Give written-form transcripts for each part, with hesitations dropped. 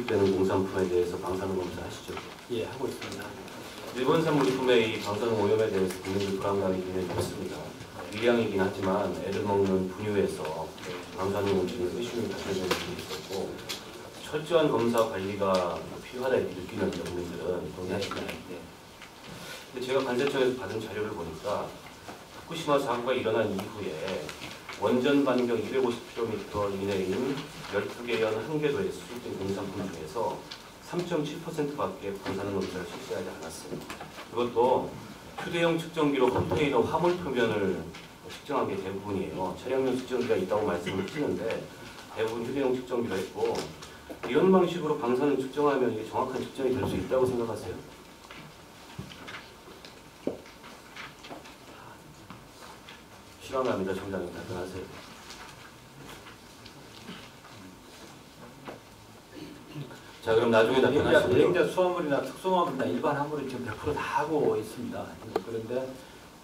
수입되는 농산품에 대해서 방사능 검사 하시죠? 예, 하고 있습니다. 일본산 물품의 이 방사능 오염에 대해서 국민들 불안감이 굉장히 높습니다. 위량이긴 하지만 애들 먹는 분유에서 방사능 물질이 세슘이 발생되는 일이 있었고 철저한 검사 관리가 필요하다 이렇게 느끼는 국민들은 동의하시나요? 네. 근데 제가 관세청에서 받은 자료를 보니까 후쿠시마 사고가 일어난 이후에 원전 반경 250km 이내인 12개 연 1개도에 수입된 농산품 중에서 3.7%밖에 방사능 검사를 실시하지 않았습니다. 그것도 휴대용 측정기로 컨테이너 화물 표면을 측정한 게 대부분이에요. 차량용 측정기가 있다고 말씀을 하시는데 대부분 휴대용 측정기로 했고 이런 방식으로 방사능 측정하면 이게 정확한 측정이 될 수 있다고 생각하세요? 실험합니다. 총장님 답변하세요. 자 그럼 나중에 답변하시고요. 내용자 수화물이나 특수화물이나 일반 화물은 지금 100% 다 하고 있습니다. 그런데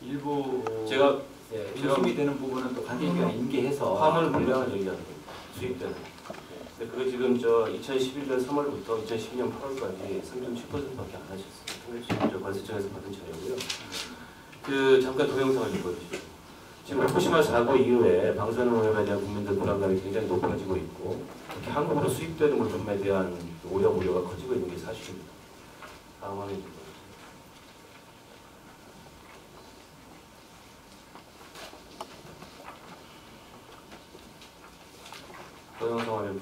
일부 제가 의심이 되는 부분은 또 관계기관에 인계해서 화물 물량을 얘기하는 겁니다. 수입되는. 근데 그거 지금 2011년 3월부터 2012년 8월까지 3.7%밖에 안 하셨어요. 관세청에서 받은 자료고요. 잠깐 동영상을 좀 보여주시죠. 지금 후쿠시마 사고 이후에 방사능 오염에 대한 국민들 불안감이 굉장히 높아지고 있고 특히 한국으로 수입되는 물품에 대한 오염 우려가 커지고 있는 게 사실입니다. 다음 화면 주세요. 동영상 화면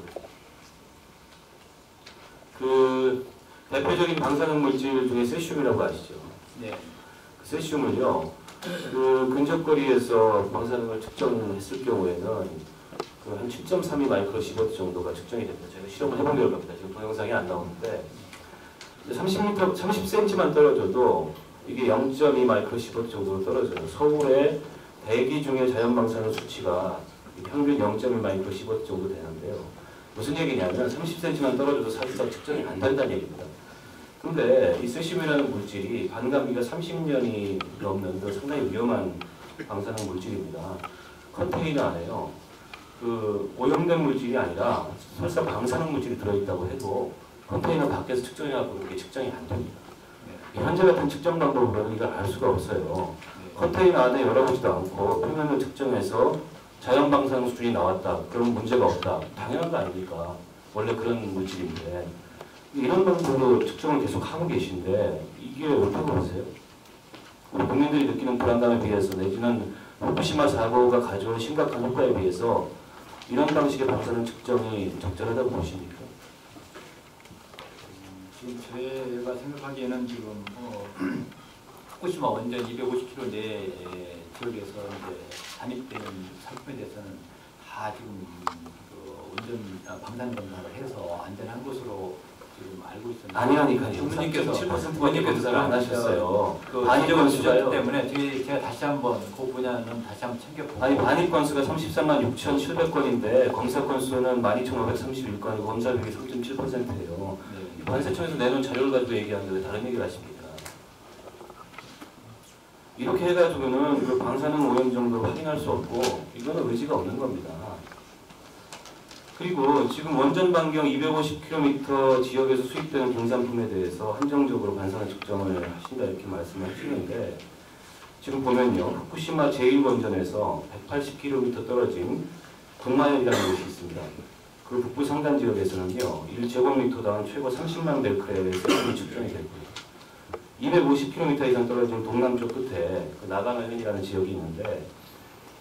보세요. 대표적인 방사능 물질 중에 세슘이라고 아시죠? 네. 그 세슘을요. 근접거리에서 방사능을 측정했을 경우에는 한 7.32 마이크로시버트 정도가 측정이 됩니다. 제가 실험을 해본 결과입니다. 지금 동영상이 안 나오는데 30cm만 떨어져도 이게 0.2 마이크로시버트 정도로 떨어져요. 서울의 대기 중의 자연방사능 수치가 평균 0.2 마이크로시버트 정도 되는데요. 무슨 얘기냐면 30cm만 떨어져도 사실상 측정이 안 된다는 얘기입니다. 근데 이 세슘이라는 물질이 반감기가 30년이 넘는 상당히 위험한 방사능 물질입니다. 컨테이너 안에요. 오염된 물질이 아니라 설사 방사능 물질이 들어있다고 해도 컨테이너 밖에서 측정해갖고 그게 측정이 안 됩니다. 현재 같은 측정 방법으로는 이걸 알 수가 없어요. 컨테이너 안에 열어보지도 않고 표면을 측정해서 자연 방사능 수준이 나왔다. 그런 문제가 없다. 당연한 거 아닙니까? 원래 그런 물질인데. 이런 방법으로 측정을 계속 하고 계신데 이게 옳다고 보세요? 우리 국민들이 느끼는 불안감에 비해서 내지는 후쿠시마 사고가 가져온 심각한 효과에 비해서 이런 방식의 방사능 측정이 적절하다고 보십니까? 지금 제가 생각하기에는 지금 후쿠시마 원전 250km 내 지역에서 이제 산입되는 상품에 대해서는 다 지금 원전 방사능 검사를 해서 안전한 것으로 지금 알고 있습니다. 아니라니까요. 3.7%밖에 검사를 안 하셨어요. 반입 건수가요. 때문에 제가 다시 한번 그 분야는 다시 한번 챙겨보고. 아니 반입 건수가 33만 6,700건인데 검사 건수는 12,531건이고 검사비율이 3.7%예요. 네. 관세청에서 내놓은 자료를 가지고 얘기하는데 왜 다른 얘기를 하십니까? 이렇게 해가지고는 그 방사능 오염 정도를 확인할 수 없고 이거는 의지가 없는 겁니다. 그리고 지금 원전 반경 250km 지역에서 수입되는 경산품에 대해서 한정적으로 방사능 측정을 하신다 이렇게 말씀을 하시는데 지금 보면요. 후쿠시마 제1원전에서 180km 떨어진 군마현이라는 곳이 있습니다. 그 북부 상단 지역에서는요. 1제곱미터당 최고 30만 벨크렐의 세슘이 측정이 되고요. 250km 이상 떨어진 동남쪽 끝에 나가마현이라는 지역이 있는데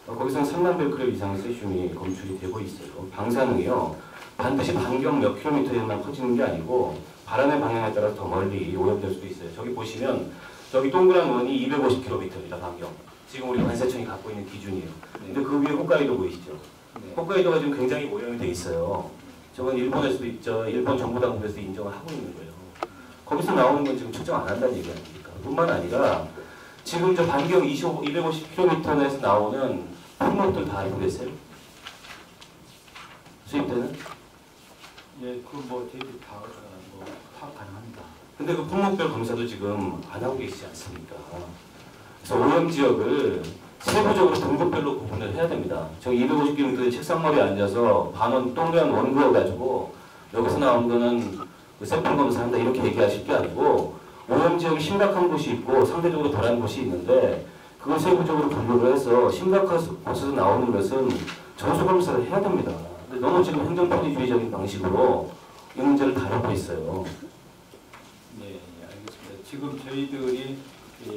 거기서는 3만 벨크렐 이상의 세슘이 검출이 되고 있어요. 방사능이요. 반드시 반경 몇 킬로미터에만 퍼지는 게 아니고 바람의 방향에 따라서 더 멀리 오염될 수도 있어요. 저기 보시면 저기 동그란 원이 250km입니다. 반경. 지금 우리 관세청이 갖고 있는 기준이에요. 근데 그 위에 홋카이도 보이시죠? 네. 홋카이도가 지금 굉장히 오염이 돼 있어요. 저건 일본에서도 있죠. 일본 정부당국에서 인정을 하고 있는 거예요. 거기서 나오는 건 지금 측정 안 한다는 얘기 아닙니까? 뿐만 아니라 지금 저 반경 250km 내에서 나오는 품목들 다 알고 계세요? 수입되는? 예, 저희들이 다 파악 가능합니다. 근데 그 품목별 검사도 지금 안 하고 계시지 않습니까? 그래서 오염 지역을 세부적으로 등급별로 구분을 해야 됩니다. 저 250km의 책상머리에 앉아서 반원 동그란 원 그어가지고 여기서 나온 거는 그 샘플 검사한다 이렇게 얘기하실 게 아니고 오염 지역이 심각한 곳이 있고 상대적으로 덜한 곳이 있는데 그걸 세부적으로 분류를 해서 심각한 곳에서 나오는 것은 전수 검사를 해야 됩니다. 근데 너무 지금 행정편의주의적인 방식으로 이 문제를 다루고 있어요. 네, 알겠습니다. 지금 저희들이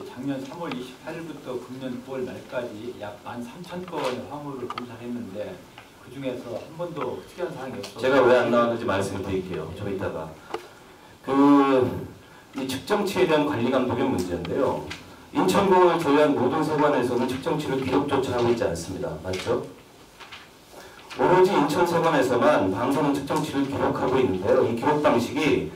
작년 3월 28일부터 금년 9월 말까지 약 13,000건의 화물을 검사했는데 그 중에서 한 번도 특이한 사항이 없어서 제가 왜 안 나왔는지 말씀을 드릴게요. 좀 이따가. 이 측정치에 대한 관리 감독의 문제인데요. 인천공항을 제외한 모든 세관에서는 측정치를 기록조차 하고 있지 않습니다. 맞죠? 오로지 인천세관에서만 방사능 측정치를 기록하고 있는데요. 이 기록 방식이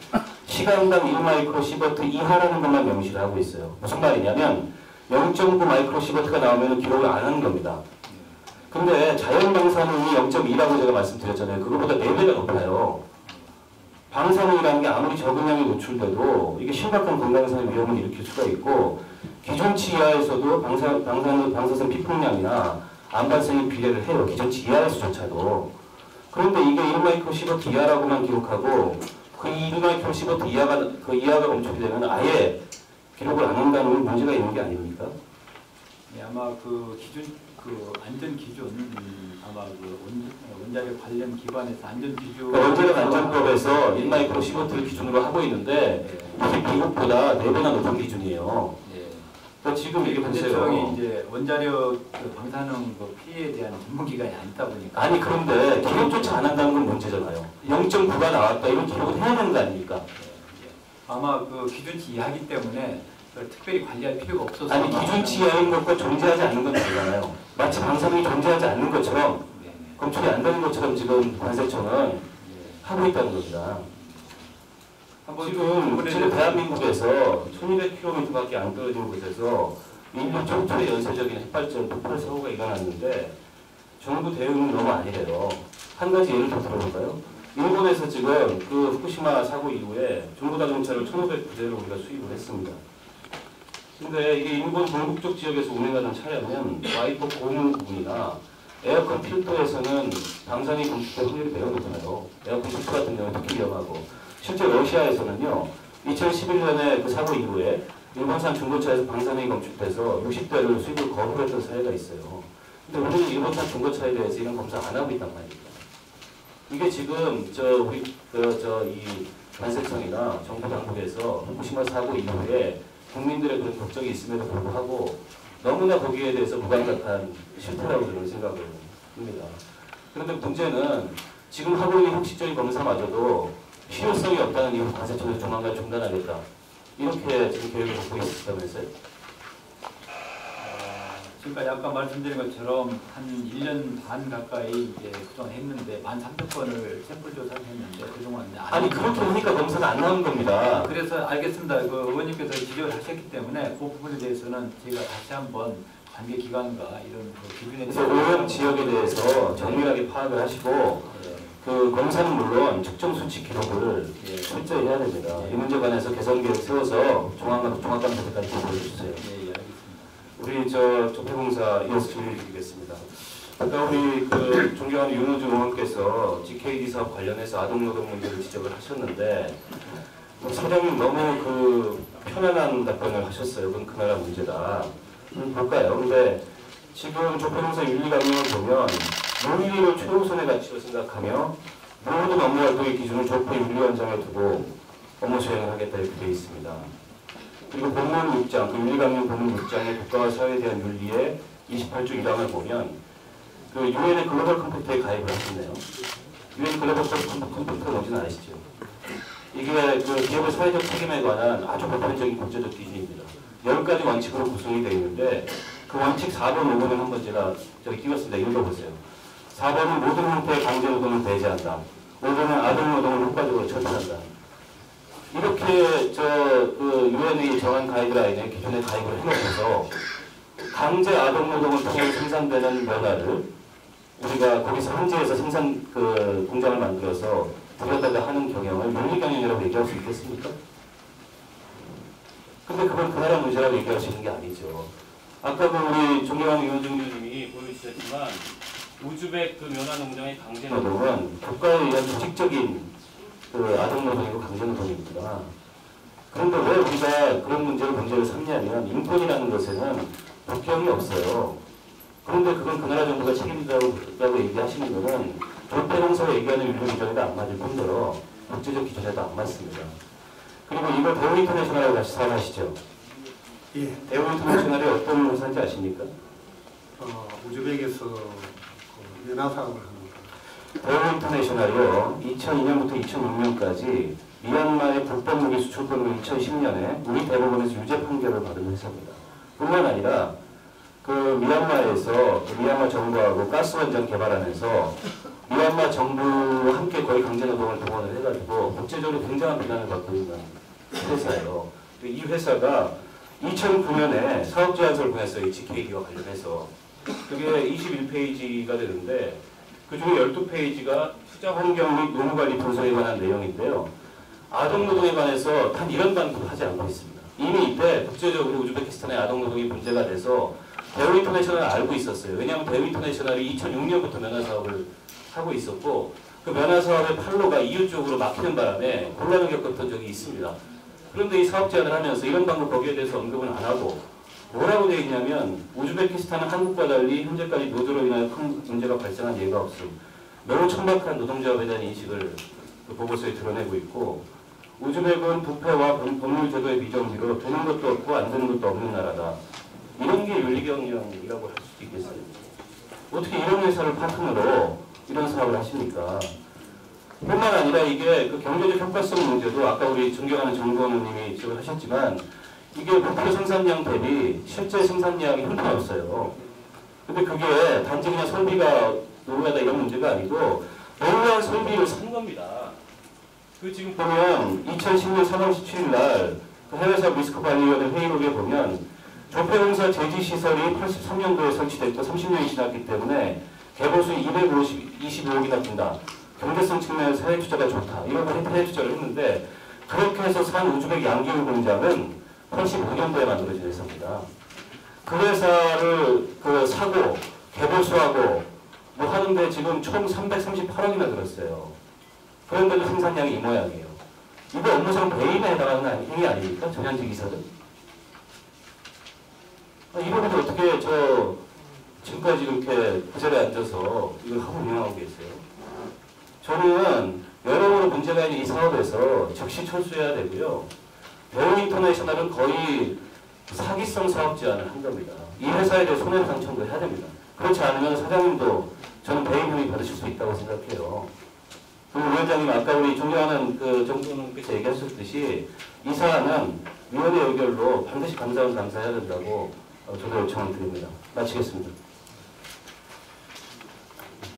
시간당 1마이크로시버트 이하라는 것만 명시를 하고 있어요. 무슨 말이냐면 0.9 마이크로시버트가 나오면 기록을 안 하는 겁니다. 근데 자연 방사능이 0.2라고 제가 말씀드렸잖아요. 그거보다 4배가 높아요. 방사능이라는 게 아무리 적은 양이 노출돼도 이게 심각한 건강상의 위험을 일으킬 수가 있고 기존치 이하에서도 방사성 피폭량이나 암발생의 비례를 해요. 기존치 이하에서조차도. 그런데 이게 1마이크로시버트 이하라고만 기록하고 그 1마이크로시버트 이하가 검출이 되면 아예 기록을 안 한다는 건 문제가 있는 게 아닙니까? 네, 아마 그 안전 기준 아마 원자력 관련 기관에서 안전 기준 원자력 안전법에서 1마이크로시버트를 기준으로 하고 있는데 이게 미국보다 4배나 높은 기준이에요. 그러니까 지금 이게 근데 보세요. 저기 이제 원자력 방사능 피해에 대한 전문기관이 아니다 보니까 아니 그런데 기록조차 안 한다는 건 문제잖아요. 0.9가 나왔다 이런 기록을 해야 되는 거 아닙니까? 아마 그 기준치 이하기 때문에 특별히 관리할 필요가 없어서 아니 기준치 이하인 것과 존재하지 않는 건 다르잖아요. 마치 방사능이 존재하지 않는 것처럼 검출이 안 되는 것처럼 지금 관세청은 하고 있다는 겁니다. 지금 대한민국에서 1200km밖에 안 떨어진 곳에서 인류 최초의 연쇄적인 핵발전 폭발 사고가 일어났는데 정부 대응은 너무 아니래요. 한 가지 예를 더 들어볼까요? 일본에서 지금 그 후쿠시마 사고 이후에 중고 자동차를 1,500부대를 우리가 수입을 했습니다. 근데 이게 일본 동북쪽 지역에서 운행하는 차량은 와이퍼 고무 부분이나 에어컨 필터에서는 방사능이 검출될 확률이 매우 높아요. 에어컨 필터 같은 경우는 특히 위험하고 실제 러시아에서는요 2011년에 그 사고 이후에 일본산 중고차에서 방사능이 검출돼서 60대를 수입을 거부했던 사례가 있어요. 근데 우리는 일본산 중고차에 대해서 이런 검사 안 하고 있단 말입니다. 이게 지금 이 관세청이나 정부 당국에서 후쿠시마 사고 이후에 국민들의 그런 걱정이 있음에도 불구하고 너무나 거기에 대해서 무감각한 실패라고 저는 생각을 합니다. 그런데 문제는 지금 하고 있는 형식적인 검사마저도 필요성이 없다는 이유 관세청에서 조만간 중단하겠다. 이렇게 지금 계획을 갖고 있다면서요? 지금까지 아까 말씀드린 것처럼 한 1년 반 가까이 이제 그동안 했는데 13,000건을 샘플 조사를 했는데 그동안 아니 그렇게 하니까 검사가 안 나오는 겁니다. 그래서 알겠습니다. 그 의원님께서 지적을 하셨기 때문에 그 부분에 대해서는 저희가 다시 한번 관계 기관과 이런 그 기준에 그래서 오염 지역에 대해서 정밀하게 파악을 하시고 그 검사는 물론 측정 수치 기록을 철저히 해야 됩니다. 이 문제 관해서 개선 계획 세워서 종합감사까지 보여주세요. 우리 조폐공사 이어서 질문 드리겠습니다. 아까 우리 그 존경하는 윤호중 의원께서 GKD 사업 관련해서 아동노동 문제를 지적을 하셨는데 사장님 너무 그 편안한 답변을 하셨어요. 그건 그 나라 문제다. 볼까요? 근데 지금 조폐공사 윤리강령을 보면 윤리를 최우선의 가치로 생각하며 모든 업무 활동의 기준을 조폐 윤리원장에 두고 업무 수행을 하겠다 이렇게 되어 있습니다. 그리고 본문 6장, 그 윤리강령 본문 6장의 국가와 사회에 대한 윤리의 28조 1항을 보면 그 유엔의 글로벌 컴팩트에 가입을 하셨네요. 유엔 글로벌 컴팩트가 뭔지는 아시죠? 이게 그 기업의 사회적 책임에 관한 아주 보편적인 국제적 기준입니다. 10가지 원칙으로 구성이 되어 있는데 그 원칙 4번, 5번을 한번 제가 저기 띄웠습니다. 읽어보세요. 4번은 모든 형태의 강제노동을 배제한다. 5번은 아동노동을 효과적으로 처벌한다. 이렇게 그 유엔이 정한 가이드라인에 기존에 가입을 해놓고서 강제 아동노동을 통해 생산되는 면화를 우리가 거기서 현지에서 생산 그 공장을 만들어서 들여다가 하는 경영을 윤리경영이라고 얘기할 수 있겠습니까? 근데 그건 그 나라 문제라고 얘기할 수 있는 게 아니죠. 아까 그 우리 존경하는 윤호중 교수님이 보여주셨지만 우즈벡 그 면화 농장의 강제 노동은 국가에 의한 조직적인 그 아동노동이고 강제노동입니다. 그런데 왜 우리가 그런 문제를 문제를 삼냐면 인권이라는 것에는 국경이 없어요. 그런데 그건 그 나라 정부가 책임진다고 얘기하시는 것은 조폐공사가 얘기하는 인류 기준에도 안 맞을 뿐더러 국제적 기준에도 안 맞습니다. 그리고 이걸 대우 인터내셔널하고 다시 사용하시죠. 예, 대우 인터내셔널이 어떤 회사인지 아십니까? 우즈벡에서 그 연화 사업을 합니다. 대우 인터내셔널이요. 2002년부터 2006년까지 미얀마의 불법 무기 수출 건으로 2010년에 우리 대법원에서 유죄 판결을 받은 회사입니다. 뿐만 아니라 그 미얀마에서 그 미얀마 정부하고 가스 원전 개발하면서 미얀마 정부와 함께 거의 강제노동을 동원을 해가지고 국제적으로 굉장한 비난을 받고 있는 회사예요. 이 회사가 2009년에 사업 제안서를 보냈어요. GKD와 관련해서. 그게 21페이지가 되는데 그 중에 12페이지가 투자 환경 및 노무 관리 분석에 관한 내용인데요. 아동노동에 관해서 단 이런 방법도 하지 않고 있습니다. 이미 이때 국제적으로 우즈베키스탄의 아동노동이 문제가 돼서 대우 인터내셔널을 알고 있었어요. 왜냐하면 대우 인터내셔널이 2006년부터 면허 사업을 하고 있었고 그 면허 사업의 판로가 EU 쪽으로 막히는 바람에 곤란을 겪었던 적이 있습니다. 그런데 이 사업 제안을 하면서 이런 방법 거기에 대해서 언급은 안 하고 뭐라고 되어 있냐면 우즈베키스탄은 한국과 달리 현재까지 노조로 인하여 큰 문제가 발생한 예가 없음. 매우 천박한 노동조합에 대한 인식을 그 보고서에 드러내고 있고 우즈벡은 부패와 법률 제도의 비정비로 되는 것도 없고 안 되는 것도 없는 나라다. 이런 게 윤리경영이라고 할 수도 있겠어요. 어떻게 이런 회사를 파트너로 이런 사업을 하십니까? 뿐만 아니라 이게 그 경제적 효과성 문제도 아까 우리 존경하는 정건우님이 지적을 하셨지만 이게 목표 생산량 대비 실제 생산량이 형편없어요. 근데 그게 단지 그냥 설비가 노후하다 이런 문제가 아니고 노후한 설비를 산 겁니다. 그 지금 보면 2010년 3월 17일 날 그 해외사업 리스크관리위원회 회의록에 보면 조폐공사 제지시설이 83년도에 설치됐고 30년이 지났기 때문에 개보수 225억이나 든다. 경제성 측면에서 해외 투자가 좋다. 이런 해외 투자를 했는데 그렇게 해서 산 우즈벡 양기울 공장은 85년도에 만들어진 회사입니다. 그 회사를 사고 개보수하고 뭐 하는데 지금 총 338억이나 들었어요. 그런데도 생산량이 이 모양이에요. 이거 업무상 배임에 해당하는 행위 아닙니까? 전현직 이사들. 이분들 어떻게 지금까지 이렇게 그 자리에 앉아서 이걸 하고 운영하고 계세요? 저는 여러모로 문제가 있는 이 사업에서 즉시 철수해야 되고요. 대우 인터내셔널은 거의 사기성 사업 제안을 한 겁니다. 이 회사에 대해 손해배상 청구해야 됩니다. 그렇지 않으면 사장님도 저는 배임 혐의 받으실 수 있다고 생각해요. 그리고 위원장님 아까 우리 존경하는 그 정도님께서 얘기하셨듯이 이 사안은 위원회 의결로 반드시 감사하면 감사해야 된다고 저도 요청을 드립니다. 마치겠습니다.